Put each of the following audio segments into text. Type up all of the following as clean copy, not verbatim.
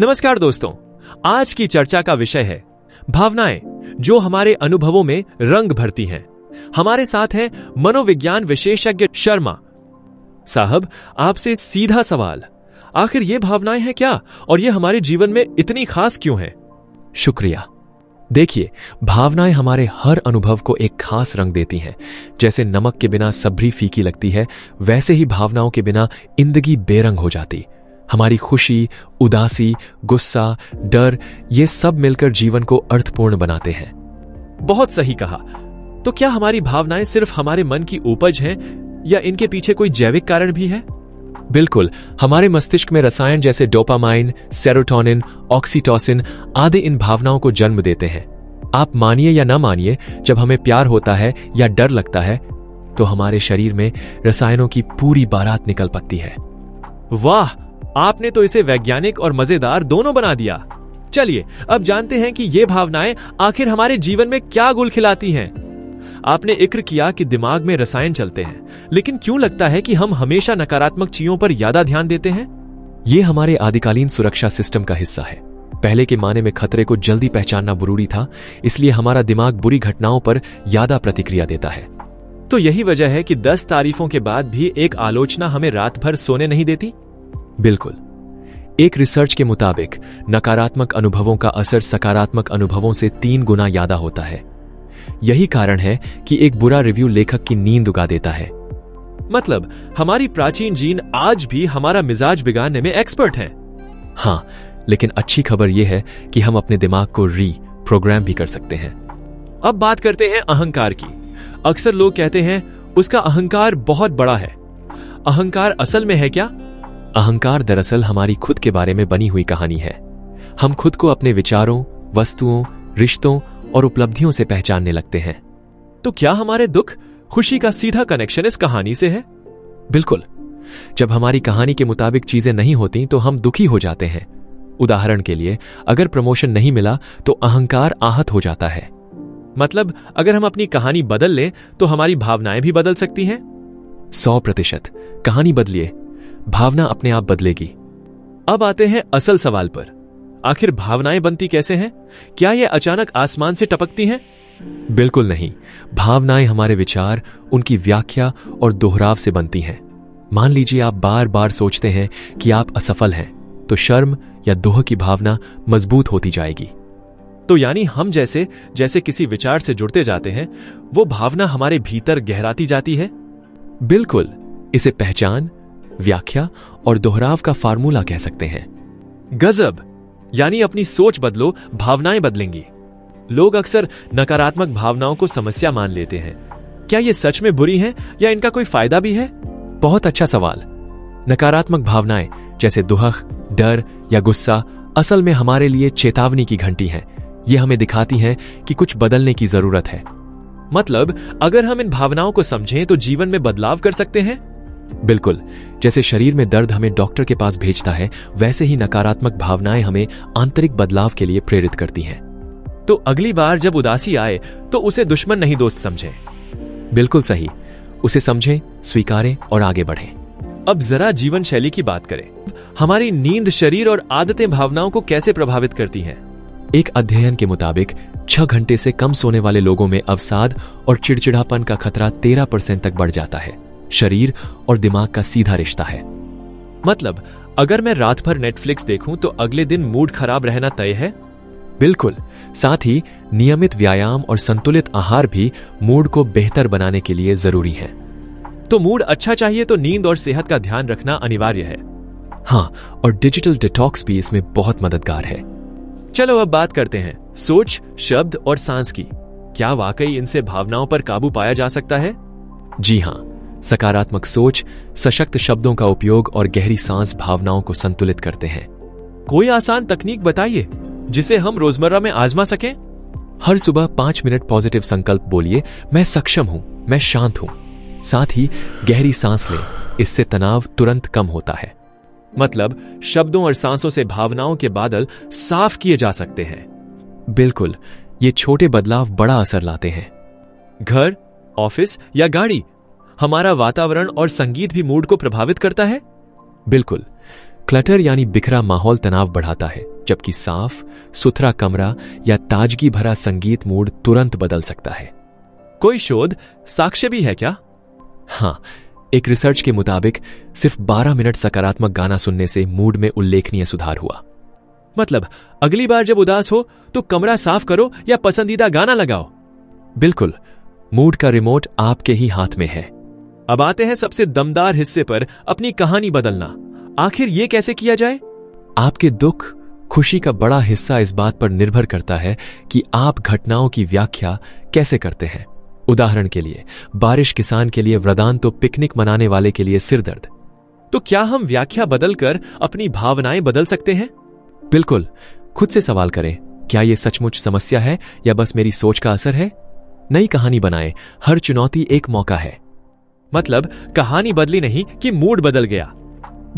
नमस्कार दोस्तों, आज की चर्चा का विषय है भावनाएं जो हमारे अनुभवों में रंग भरती हैं। हमारे साथ हैं मनोविज्ञान विशेषज्ञ शर्मा साहब। आपसे सीधा सवाल, आखिर ये भावनाएं हैं क्या और ये हमारे जीवन में इतनी खास क्यों हैं? शुक्रिया। देखिए, भावनाएं हमारे हर अनुभव को एक खास रंग देती हैं। जैसे नमक के बिना सब्जी फीकी लगती है, वैसे ही भावनाओं के बिना जिंदगी बेरंग हो जाती। हमारी खुशी, उदासी, गुस्सा, डर, ये सब मिलकर जीवन को अर्थपूर्ण बनाते हैं। बहुत सही कहा। तो क्या हमारी भावनाएं सिर्फ हमारे मन की उपज हैं या इनके पीछे कोई जैविक कारण भी है? बिल्कुल, हमारे मस्तिष्क में रसायन जैसे डोपामाइन, सेरोटोनिन, ऑक्सीटोसिन आदि इन भावनाओं को जन्म देते हैं। आप मानिए या ना मानिए, जब हमें प्यार होता है या डर लगता है तो हमारे शरीर में रसायनों की पूरी बारात निकल पड़ती है। वाह, आपने तो इसे वैज्ञानिक और मजेदार दोनों बना दिया। चलिए अब जानते हैं कि ये भावनाएं आखिर हमारे जीवन में क्या गुल खिलाती हैं। आपने इक्र किया कि दिमाग में रसायन चलते हैं, लेकिन क्यों लगता है कि हम हमेशा नकारात्मक चीजों पर ज्यादा ध्यान देते हैं? ये हमारे आदिकालीन सुरक्षा सिस्टम का हिस्सा है। पहले के माने में खतरे को जल्दी पहचानना जरूरी था, इसलिए हमारा दिमाग बुरी घटनाओं पर ज्यादा प्रतिक्रिया देता है। तो यही वजह है कि 10 तारीफों के बाद भी एक आलोचना हमें रात भर सोने नहीं देती। बिल्कुल। एक रिसर्च के मुताबिक नकारात्मक अनुभवों का असर सकारात्मक अनुभवों से 3 गुना ज्यादा होता है। यही कारण है कि एक बुरा रिव्यू लेखक की नींद उड़ा देता है। मतलब हमारी प्राचीन जीन आज भी हमारा मिजाज बिगाड़ने में एक्सपर्ट हैं। हाँ, लेकिन अच्छी खबर यह है कि हम अपने दिमाग को प्रोग्राम भी कर सकते हैं। अब बात करते हैं अहंकार की। अक्सर लोग कहते हैं उसका अहंकार बहुत बड़ा है। अहंकार असल में है क्या? अहंकार दरअसल हमारी खुद के बारे में बनी हुई कहानी है। हम खुद को अपने विचारों, वस्तुओं, रिश्तों और उपलब्धियों से पहचानने लगते हैं। तो क्या हमारे दुख, खुशी का सीधा कनेक्शन इस कहानी से है? बिल्कुल। जब हमारी कहानी के मुताबिक चीजें नहीं होती तो हम दुखी हो जाते हैं। उदाहरण के लिए, अगर प्रमोशन नहीं मिला तो अहंकार आहत हो जाता है। मतलब अगर हम अपनी कहानी बदल लें तो हमारी भावनाएं भी बदल सकती हैं? 100%। कहानी बदलिए, भावना अपने आप बदलेगी। अब आते हैं असल सवाल पर। आखिर भावनाएं बनती कैसे हैं? क्या ये अचानक आसमान से टपकती हैं? बिल्कुल नहीं। भावनाएं हमारे विचार, उनकी व्याख्या और दोहराव से बनती हैं। मान लीजिए आप बार बार सोचते हैं कि आप असफल हैं, तो शर्म या दोह की भावना मजबूत होती जाएगी। तो यानी हम जैसे जैसे किसी विचार से जुड़ते जाते हैं, वो भावना हमारे भीतर गहराती जाती है। बिल्कुल। इसे पहचान, व्याख्या और दोहराव का फार्मूला कह सकते हैं। गजब। यानी अपनी सोच बदलो, भावनाएं बदलेंगी। लोग अक्सर नकारात्मक भावनाओं को समस्या मान लेते हैं। क्या ये सच में बुरी हैं या इनका कोई फायदा भी है? बहुत अच्छा सवाल। नकारात्मक भावनाएं जैसे दुख, डर या गुस्सा असल में हमारे लिए चेतावनी की घंटी हैं। ये हमें दिखाती हैं कि कुछ बदलने की जरूरत है। मतलब अगर हम इन भावनाओं को समझें तो जीवन में बदलाव कर सकते हैं? बिल्कुल। जैसे शरीर में दर्द हमें डॉक्टर के पास भेजता है, वैसे ही नकारात्मक भावनाएं हमें आंतरिक बदलाव के लिए प्रेरित करती हैं। तो अगली बार जब उदासी आए तो उसे दुश्मन नहीं दोस्त समझें। बिल्कुल सही। उसे समझें, स्वीकारें और आगे बढ़ें। अब जरा जीवन शैली की बात करें। हमारी नींद, शरीर और आदतें भावनाओं को कैसे प्रभावित करती हैं? एक अध्ययन के मुताबिक 6 घंटे से कम सोने वाले लोगों में अवसाद और चिड़चिड़ापन का खतरा 13% तक बढ़ जाता है। शरीर और दिमाग का सीधा रिश्ता है। मतलब अगर मैं रात भर नेटफ्लिक्स देखूं तो अगले दिन मूड खराब रहना तय है? बिल्कुल। साथ ही नियमित व्यायाम और संतुलित आहार भी मूड को बेहतर बनाने के लिए जरूरी है। तो मूड अच्छा चाहिए तो नींद और सेहत का ध्यान रखना अनिवार्य है। हाँ, और डिजिटल डिटॉक्स भी इसमें बहुत मददगार है। चलो अब बात करते हैं सोच, शब्द और सांस की। क्या वाकई इनसे भावनाओं पर काबू पाया जा सकता है? जी हाँ। सकारात्मक सोच, सशक्त शब्दों का उपयोग और गहरी सांस भावनाओं को संतुलित करते हैं। कोई आसान तकनीक बताइए जिसे हम रोजमर्रा में आजमा सकें। हर सुबह 5 मिनट पॉजिटिव संकल्प बोलिए, मैं सक्षम हूं, मैं शांत हूं। साथ ही गहरी सांस लें, इससे तनाव तुरंत कम होता है। मतलब शब्दों और सांसों से भावनाओं के बादल साफ किए जा सकते हैं। बिल्कुल। ये छोटे बदलाव बड़ा असर लाते हैं। घर, ऑफिस या गाड़ी, हमारा वातावरण और संगीत भी मूड को प्रभावित करता है? बिल्कुल। क्लटर यानी बिखरा माहौल तनाव बढ़ाता है, जबकि साफ सुथरा कमरा या ताजगी भरा संगीत मूड तुरंत बदल सकता है। कोई शोध साक्ष्य भी है क्या? हां, एक रिसर्च के मुताबिक सिर्फ 12 मिनट सकारात्मक गाना सुनने से मूड में उल्लेखनीय सुधार हुआ। मतलब अगली बार जब उदास हो तो कमरा साफ करो या पसंदीदा गाना लगाओ। बिल्कुल, मूड का रिमोट आपके ही हाथ में है। अब आते हैं सबसे दमदार हिस्से पर, अपनी कहानी बदलना। आखिर ये कैसे किया जाए? आपके दुख खुशी का बड़ा हिस्सा इस बात पर निर्भर करता है कि आप घटनाओं की व्याख्या कैसे करते हैं। उदाहरण के लिए, बारिश किसान के लिए वरदान तो पिकनिक मनाने वाले के लिए सिरदर्द। तो क्या हम व्याख्या बदलकर अपनी भावनाएं बदल सकते हैं? बिल्कुल, खुद से सवाल करें, क्या यह सचमुच समस्या है या बस मेरी सोच का असर है? नई कहानी बनाएं, हर चुनौती एक मौका है। मतलब कहानी बदली नहीं कि मूड बदल गया।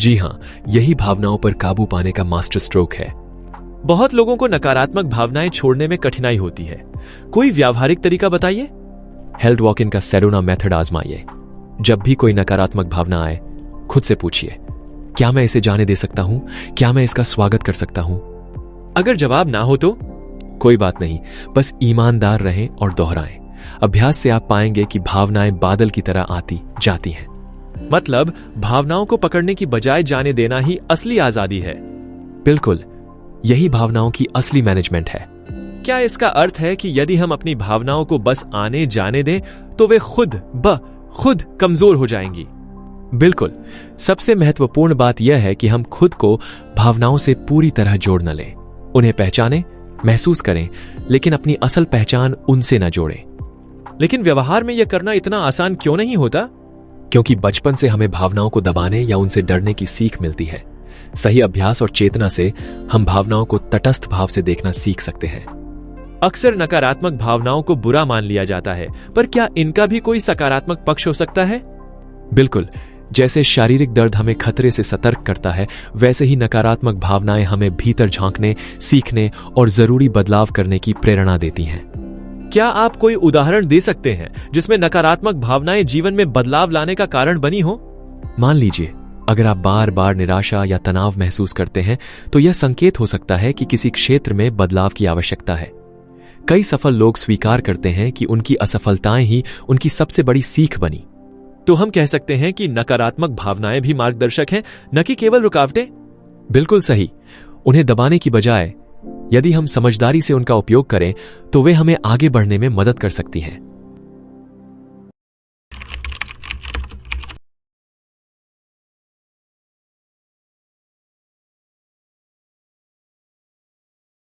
जी हां, यही भावनाओं पर काबू पाने का मास्टर स्ट्रोक है। बहुत लोगों को नकारात्मक भावनाएं छोड़ने में कठिनाई होती है, कोई व्यावहारिक तरीका बताइए। हेल्थ वॉक इन का सेडोना मेथड आजमाइए। जब भी कोई नकारात्मक भावना आए, खुद से पूछिए, क्या मैं इसे जाने दे सकता हूं? क्या मैं इसका स्वागत कर सकता हूं? अगर जवाब ना हो तो कोई बात नहीं, बस ईमानदार रहें और दोहराएं। अभ्यास से आप पाएंगे कि भावनाएं बादल की तरह आती जाती हैं। मतलब भावनाओं को पकड़ने की बजाय जाने देना ही असली आजादी है। बिल्कुल, यही भावनाओं की असली मैनेजमेंट है। क्या इसका अर्थ है कि यदि हम अपनी भावनाओं को बस आने जाने दें तो वे खुद कमजोर हो जाएंगी? बिल्कुल, सबसे महत्वपूर्ण बात यह है कि हम खुद को भावनाओं से पूरी तरह जोड़ न लें। उन्हें पहचानें, महसूस करें, लेकिन अपनी असल पहचान उनसे न जोड़ें। लेकिन व्यवहार में यह करना इतना आसान क्यों नहीं होता? क्योंकि बचपन से हमें भावनाओं को दबाने या उनसे डरने की सीख मिलती है। सही अभ्यास और चेतना से हम भावनाओं को तटस्थ भाव से देखना सीख सकते हैं। अक्सर नकारात्मक भावनाओं को बुरा मान लिया जाता है, पर क्या इनका भी कोई सकारात्मक पक्ष हो सकता है? बिल्कुल, जैसे शारीरिक दर्द हमें खतरे से सतर्क करता है, वैसे ही नकारात्मक भावनाएं हमें भीतर झांकने, सीखने और जरूरी बदलाव करने की प्रेरणा देती हैं। क्या आप कोई उदाहरण दे सकते हैं जिसमें नकारात्मक भावनाएं जीवन में बदलाव लाने का कारण बनी हो? मान लीजिए, अगर आप बार बार निराशा या तनाव महसूस करते हैं, तो यह संकेत हो सकता है कि किसी क्षेत्र में बदलाव की आवश्यकता है। कई सफल लोग स्वीकार करते हैं कि उनकी असफलताएं ही उनकी सबसे बड़ी सीख बनी। तो हम कह सकते हैं कि नकारात्मक भावनाएं भी मार्गदर्शक हैं, न कि केवल रुकावटें। बिल्कुल सही। उन्हें दबाने की बजाय यदि हम समझदारी से उनका उपयोग करें, तो वे हमें आगे बढ़ने में मदद कर सकती हैं।